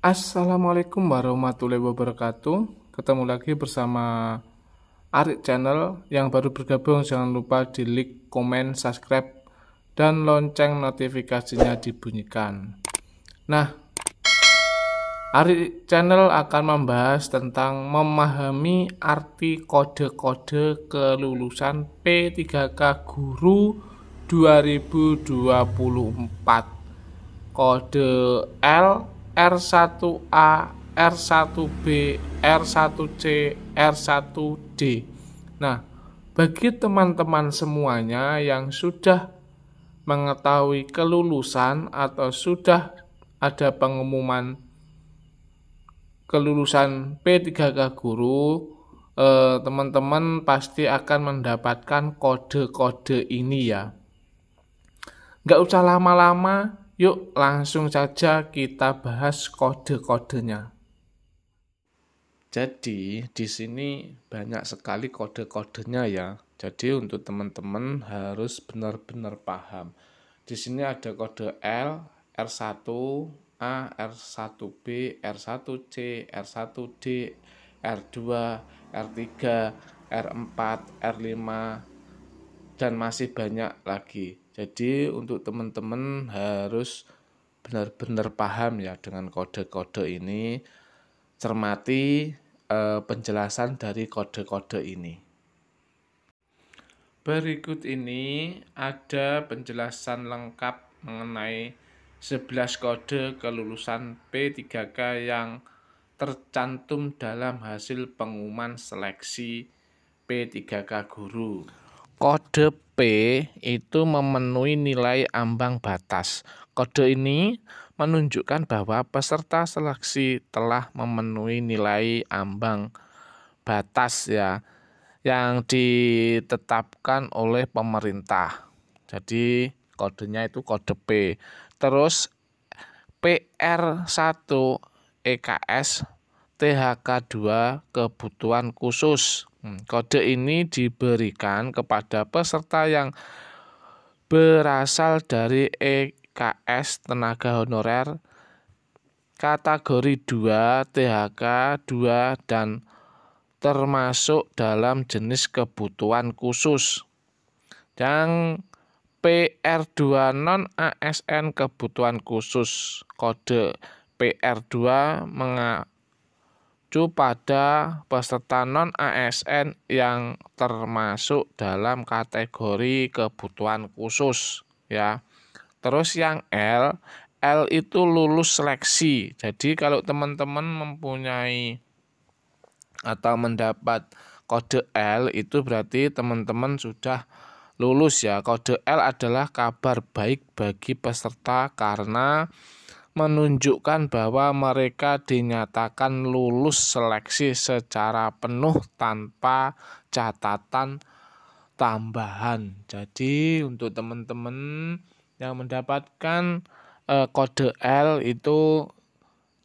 Assalamualaikum warahmatullahi wabarakatuh. Ketemu lagi bersama Arik Channel. Yang baru bergabung jangan lupa di like, komen, subscribe, dan lonceng notifikasinya dibunyikan. Nah, Arik Channel akan membahas tentang memahami arti kode-kode kelulusan P3K Guru 2024. Kode L, R1A, R1B, R1C, R1D. Nah, bagi teman-teman semuanya yang sudah mengetahui kelulusan atau sudah ada pengumuman kelulusan P3K Guru, teman-teman pasti akan mendapatkan kode-kode ini ya. Nggak usah lama-lama, yuk langsung saja kita bahas kode-kodenya. Jadi di sini banyak sekali kode-kodenya ya. Jadi untuk teman-teman harus benar-benar paham. Di sini ada kode L, R1A, R1B, R1C, R1D, R2, R3, R4, R5, dan masih banyak lagi. Jadi untuk teman-teman harus benar-benar paham ya dengan kode-kode ini. Cermati penjelasan dari kode-kode ini. Berikut ini ada penjelasan lengkap mengenai 11 kode kelulusan P3K yang tercantum dalam hasil pengumuman seleksi P3K Guru. Kode P itu memenuhi nilai ambang batas. Kode ini menunjukkan bahwa peserta seleksi telah memenuhi nilai ambang batas ya yang ditetapkan oleh pemerintah. Jadi kodenya itu kode P. Terus PR1 EKS THK2 kebutuhan khusus. Kode ini diberikan kepada peserta yang berasal dari EKS tenaga honorer kategori 2 THK 2 dan termasuk dalam jenis kebutuhan khusus. Yang PR2 non ASN kebutuhan khusus. Kode PR2 mengacu pada peserta non ASN yang termasuk dalam kategori kebutuhan khusus ya. Terus yang L itu lulus seleksi. Jadi kalau teman-teman mempunyai atau mendapat kode L itu berarti teman-teman sudah lulus ya. Kode L adalah kabar baik bagi peserta karena menunjukkan bahwa mereka dinyatakan lulus seleksi secara penuh tanpa catatan tambahan. Jadi untuk teman-teman yang mendapatkan kode L itu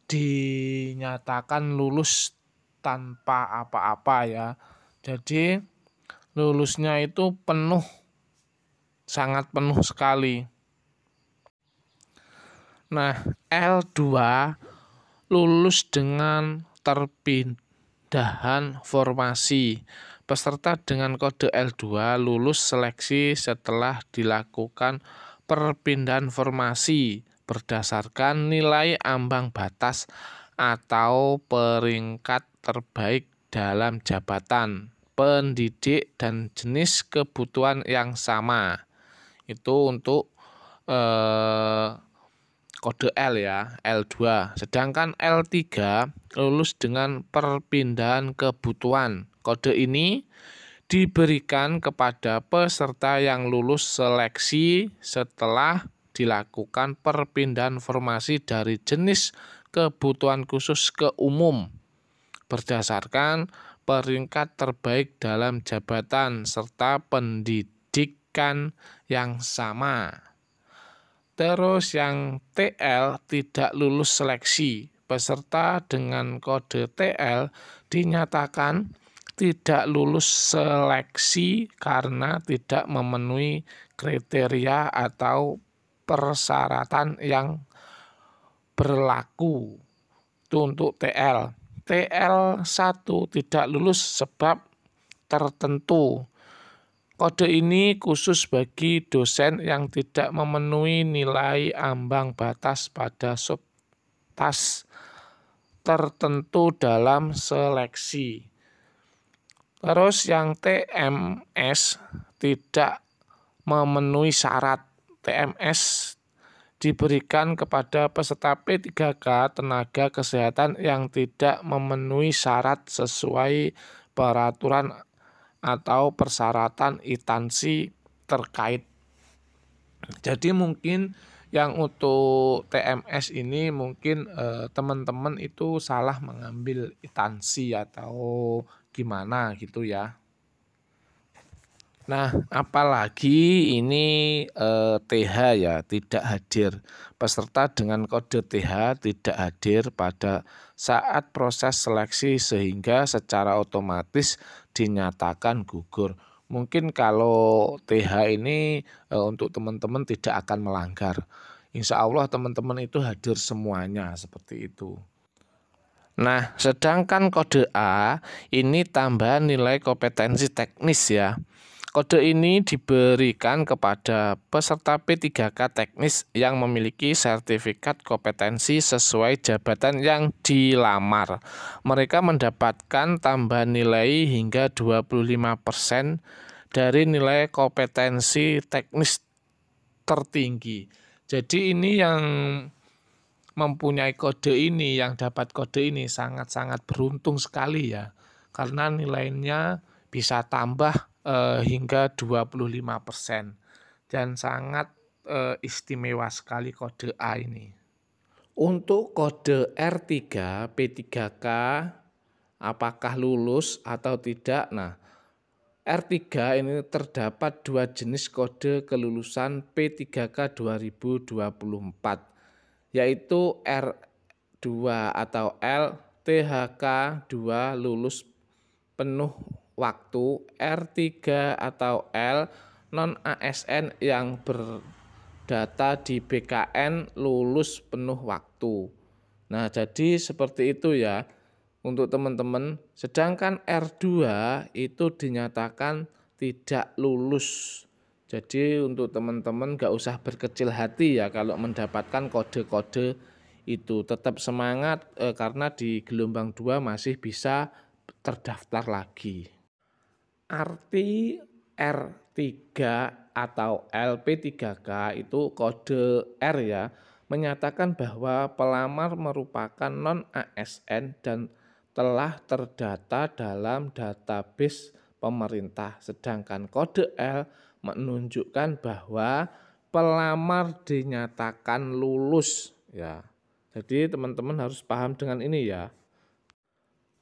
dinyatakan lulus tanpa apa-apa ya. Jadi lulusnya itu penuh, sangat penuh sekali. Nah, L2 lulus dengan terpindahan formasi. Peserta dengan kode L2 lulus seleksi setelah dilakukan perpindahan formasi berdasarkan nilai ambang batas atau peringkat terbaik dalam jabatan, pendidik, dan jenis kebutuhan yang sama. Itu untuk kode L ya, L2. Sedangkan L3 lulus dengan perpindahan kebutuhan. Kode ini diberikan kepada peserta yang lulus seleksi setelah dilakukan perpindahan formasi dari jenis kebutuhan khusus ke umum berdasarkan peringkat terbaik dalam jabatan serta pendidikan yang sama. Terus yang TL tidak lulus seleksi. Peserta dengan kode TL dinyatakan tidak lulus seleksi karena tidak memenuhi kriteria atau persyaratan yang berlaku Itu untuk TL. TL1 tidak lulus sebab tertentu. Kode ini khusus bagi dosen yang tidak memenuhi nilai ambang batas pada subtas tertentu dalam seleksi. Terus yang TMS tidak memenuhi syarat. TMS diberikan kepada peserta P3K tenaga kesehatan yang tidak memenuhi syarat sesuai peraturan atau persyaratan instansi terkait. Jadi mungkin yang untuk TMS ini mungkin teman-teman itu salah mengambil instansi atau gimana gitu ya. Nah, apalagi ini TH ya tidak hadir. Peserta dengan kode TH tidak hadir pada saat proses seleksi sehingga secara otomatis dinyatakan gugur. Mungkin kalau TH ini untuk teman-teman tidak akan melanggar. Insya Allah teman-teman itu hadir semuanya seperti itu. Nah, sedangkan kode A ini tambahan nilai kompetensi teknis ya. Kode ini diberikan kepada peserta P3K teknis yang memiliki sertifikat kompetensi sesuai jabatan yang dilamar. Mereka mendapatkan tambahan nilai hingga 25% dari nilai kompetensi teknis tertinggi. Jadi ini yang mempunyai kode ini, yang dapat kode ini sangat-sangat beruntung sekali ya. Karena nilainya bisa tambah hingga 25% dan sangat istimewa sekali kode A ini. Untuk kode R3 P3K apakah lulus atau tidak? Nah, R3 ini terdapat dua jenis kode kelulusan P3K 2024 yaitu R2 atau L THK 2 lulus penuh waktu, R3 atau L non ASN yang berdata di BKN lulus penuh waktu. Nah, jadi seperti itu ya untuk teman-teman. Sedangkan R2 itu dinyatakan tidak lulus. Jadi untuk teman-teman gak usah berkecil hati ya kalau mendapatkan kode-kode itu. Tetap semangat karena di gelombang 2 masih bisa terdaftar lagi. Arti R3 atau LP3K itu kode R ya, menyatakan bahwa pelamar merupakan non-ASN dan telah terdata dalam database pemerintah. Sedangkan kode L menunjukkan bahwa pelamar dinyatakan lulus ya. Jadi teman-teman harus paham dengan ini ya.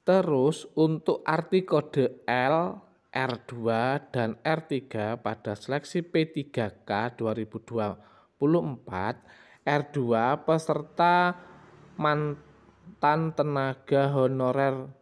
Terus untuk arti kode L, R2 dan R3 pada seleksi P3K 2024, R2 peserta mantan tenaga honorer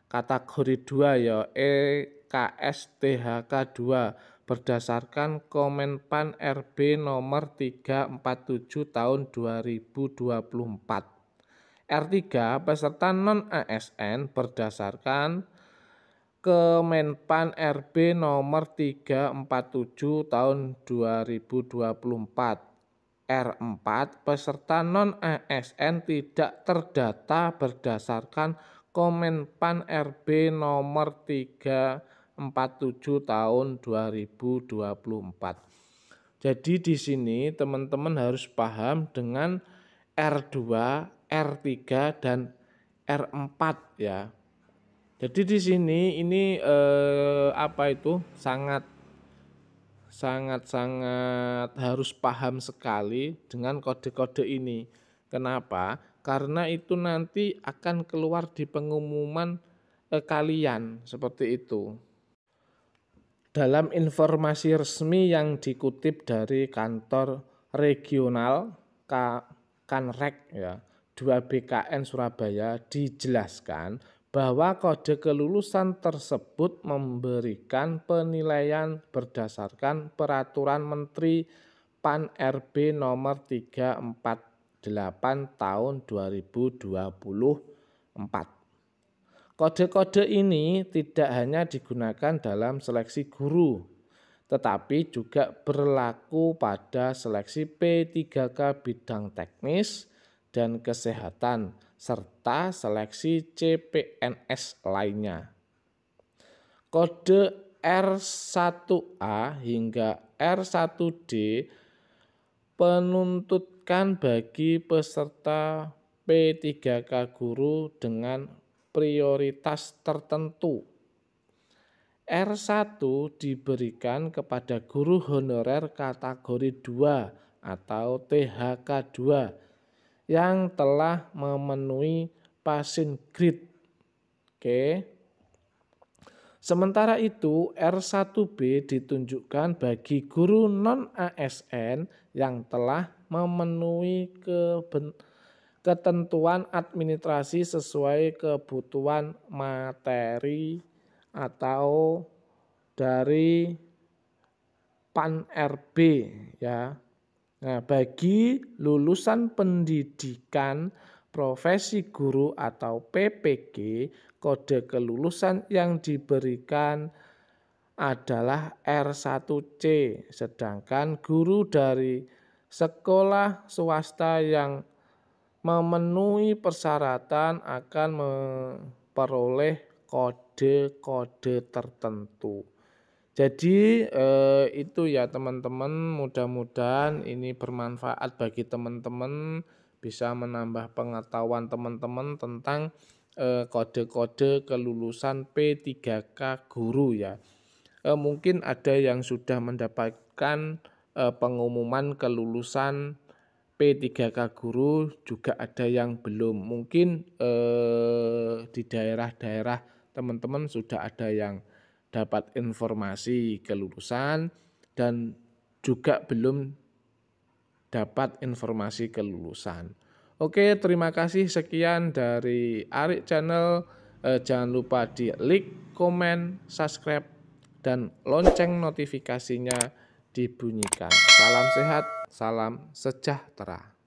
kategori 2 ya EKSTHK 2 berdasarkan Kemenpan RB nomor 347 tahun 2024. R3 peserta non-ASN berdasarkan Kemenpan RB nomor 347 tahun 2024. R4 peserta non-ASN tidak terdata berdasarkan Kemenpan RB nomor 347 tahun 2024. Jadi di sini teman-teman harus paham dengan R2, R3 dan R4 ya. Jadi di sini ini sangat harus paham sekali dengan kode-kode ini. Kenapa? Karena itu nanti akan keluar di pengumuman kalian seperti itu. Dalam informasi resmi yang dikutip dari kantor regional Kanrek ya, 2 BKN Surabaya dijelaskan bahwa kode kelulusan tersebut memberikan penilaian berdasarkan Peraturan Menteri PAN RB nomor 348 tahun 2020 4. Kode-kode ini tidak hanya digunakan dalam seleksi guru, tetapi juga berlaku pada seleksi P3K bidang teknis dan kesehatan, serta seleksi CPNS lainnya. Kode R1A hingga R1D penuntutkan bagi peserta P3K guru dengan prioritas tertentu. R1 diberikan kepada guru honorer kategori 2 atau THK 2 yang telah memenuhi passing grade. Oke. Sementara itu R1B ditunjukkan bagi guru non-ASN yang telah memenuhi ketentuan administrasi sesuai kebutuhan materi atau dari PAN-RB ya. Nah, bagi lulusan pendidikan profesi guru atau PPG, kode kelulusan yang diberikan adalah R1C, sedangkan guru dari sekolah swasta yang memenuhi persyaratan akan memperoleh kode-kode tertentu. Jadi itu ya teman-teman, mudah-mudahan ini bermanfaat bagi teman-teman, bisa menambah pengetahuan teman-teman tentang kode-kode kelulusan P3K guru ya. Mungkin ada yang sudah mendapatkan pengumuman kelulusan P3K guru, juga ada yang belum. Mungkin di daerah-daerah teman-teman sudah ada yang dapat informasi kelulusan dan juga belum dapat informasi kelulusan. Oke, terima kasih, sekian dari Arik Channel. Jangan lupa di like, komen, subscribe, dan lonceng notifikasinya dibunyikan. Salam sehat, salam sejahtera.